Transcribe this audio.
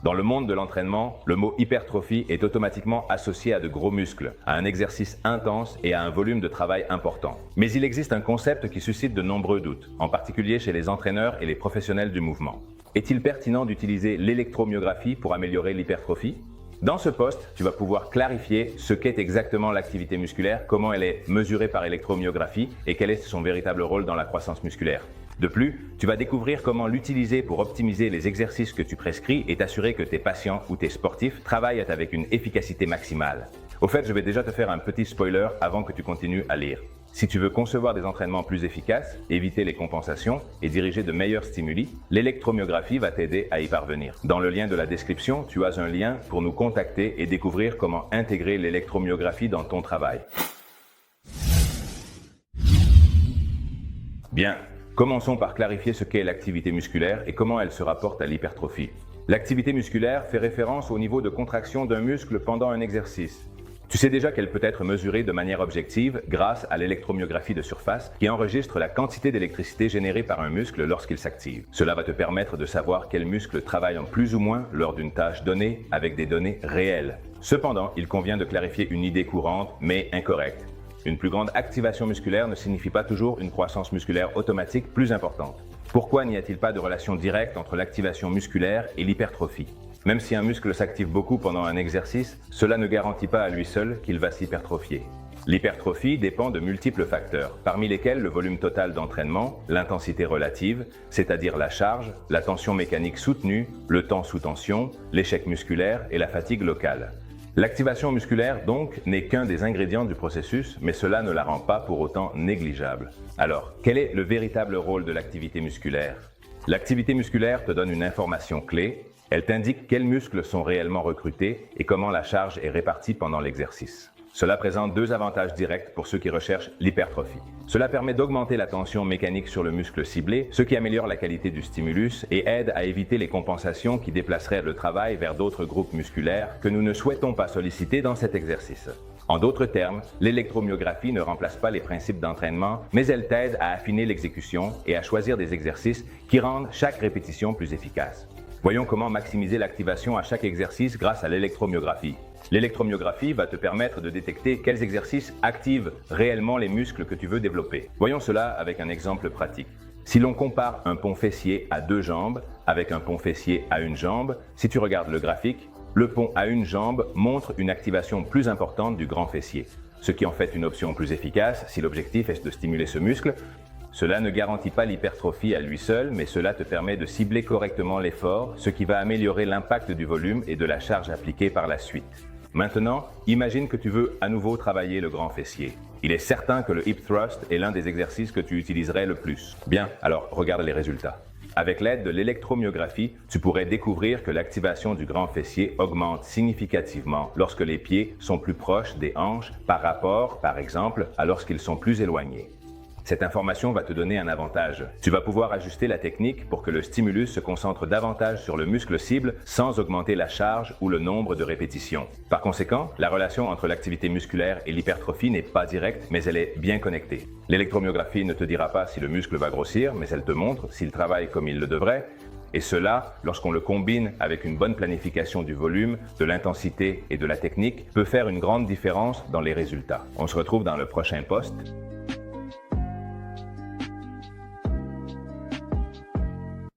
Dans le monde de l'entraînement, le mot hypertrophie est automatiquement associé à de gros muscles, à un exercice intense et à un volume de travail important. Mais il existe un concept qui suscite de nombreux doutes, en particulier chez les entraîneurs et les professionnels du mouvement. Est-il pertinent d'utiliser l'électromyographie pour améliorer l'hypertrophie? Dans ce post, tu vas pouvoir clarifier ce qu'est exactement l'activité musculaire, comment elle est mesurée par électromyographie et quel est son véritable rôle dans la croissance musculaire. De plus, tu vas découvrir comment l'utiliser pour optimiser les exercices que tu prescris et t'assurer que tes patients ou tes sportifs travaillent avec une efficacité maximale. Au fait, je vais déjà te faire un petit spoiler avant que tu continues à lire. Si tu veux concevoir des entraînements plus efficaces, éviter les compensations et diriger de meilleurs stimuli, l'électromyographie va t'aider à y parvenir. Dans le lien de la description, tu as un lien pour nous contacter et découvrir comment intégrer l'électromyographie dans ton travail. Bien, commençons par clarifier ce qu'est l'activité musculaire et comment elle se rapporte à l'hypertrophie. L'activité musculaire fait référence au niveau de contraction d'un muscle pendant un exercice. Tu sais déjà qu'elle peut être mesurée de manière objective grâce à l'électromyographie de surface qui enregistre la quantité d'électricité générée par un muscle lorsqu'il s'active. Cela va te permettre de savoir quel muscle travaille en plus ou moins lors d'une tâche donnée avec des données réelles. Cependant, il convient de clarifier une idée courante mais incorrecte. Une plus grande activation musculaire ne signifie pas toujours une croissance musculaire automatique plus importante. Pourquoi n'y a-t-il pas de relation directe entre l'activation musculaire et l'hypertrophie? Même si un muscle s'active beaucoup pendant un exercice, cela ne garantit pas à lui seul qu'il va s'hypertrophier. L'hypertrophie dépend de multiples facteurs, parmi lesquels le volume total d'entraînement, l'intensité relative, c'est-à-dire la charge, la tension mécanique soutenue, le temps sous tension, l'échec musculaire et la fatigue locale. L'activation musculaire, donc, n'est qu'un des ingrédients du processus, mais cela ne la rend pas pour autant négligeable. Alors, quel est le véritable rôle de l'activité musculaire? L'activité musculaire te donne une information clé. Elle t'indique quels muscles sont réellement recrutés et comment la charge est répartie pendant l'exercice. Cela présente deux avantages directs pour ceux qui recherchent l'hypertrophie. Cela permet d'augmenter la tension mécanique sur le muscle ciblé, ce qui améliore la qualité du stimulus et aide à éviter les compensations qui déplaceraient le travail vers d'autres groupes musculaires que nous ne souhaitons pas solliciter dans cet exercice. En d'autres termes, l'électromyographie ne remplace pas les principes d'entraînement, mais elle t'aide à affiner l'exécution et à choisir des exercices qui rendent chaque répétition plus efficace. Voyons comment maximiser l'activation à chaque exercice grâce à l'électromyographie. L'électromyographie va te permettre de détecter quels exercices activent réellement les muscles que tu veux développer. Voyons cela avec un exemple pratique. Si l'on compare un pont fessier à deux jambes avec un pont fessier à une jambe, si tu regardes le graphique, le pont à une jambe montre une activation plus importante du grand fessier, ce qui en fait une option plus efficace si l'objectif est de stimuler ce muscle. Cela ne garantit pas l'hypertrophie à lui seul, mais cela te permet de cibler correctement l'effort, ce qui va améliorer l'impact du volume et de la charge appliquée par la suite. Maintenant, imagine que tu veux à nouveau travailler le grand fessier. Il est certain que le hip thrust est l'un des exercices que tu utiliserais le plus. Bien, alors regarde les résultats. Avec l'aide de l'électromyographie, tu pourrais découvrir que l'activation du grand fessier augmente significativement lorsque les pieds sont plus proches des hanches par rapport, par exemple, à lorsqu'ils sont plus éloignés. Cette information va te donner un avantage. Tu vas pouvoir ajuster la technique pour que le stimulus se concentre davantage sur le muscle cible sans augmenter la charge ou le nombre de répétitions. Par conséquent, la relation entre l'activité musculaire et l'hypertrophie n'est pas directe, mais elle est bien connectée. L'électromyographie ne te dira pas si le muscle va grossir, mais elle te montre s'il travaille comme il le devrait. Et cela, lorsqu'on le combine avec une bonne planification du volume, de l'intensité et de la technique, peut faire une grande différence dans les résultats. On se retrouve dans le prochain post.